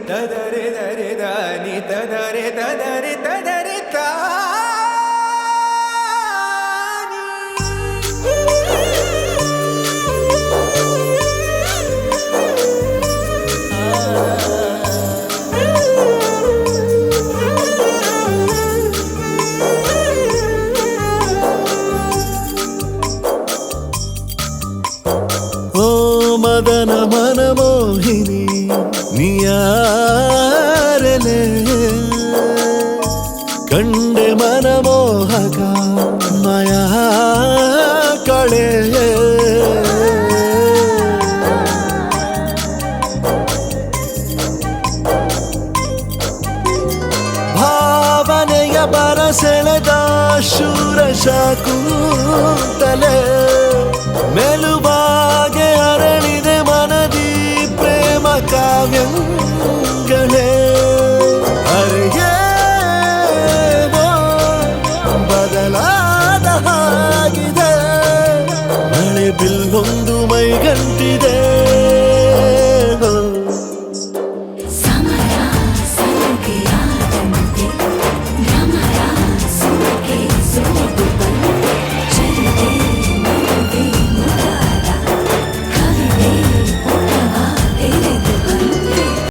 ತದರೆ ದರೆ ದಾನಿ ತದರೆ ತದರೆ ತದರೆ ತಾ ಮದನ ಮನಮೋಹಿನಿ ನಿಯಾರಲೆ ಕಂಡೆ ಮನಮೋಹಕ ಮಯಾ ಕಳೆ ಭಾವನೆಯ ಬರಸೆಳೆದ ಶೂರಶ ಕೂತಲೆ ಮೆಲುಬಾಗೆ ಅರಳಿದೆ ಮನದಿ ಪ್ರೇಮ ಕಾವ್ಯಗಳೇ ಅರೆಯೇನೋ ಬದಲಾದ ಹಾಗಿದೆ ಮಳೆ ಬಿಲ್ಲೊಂದು ಮೈಗಂಟಿದೆ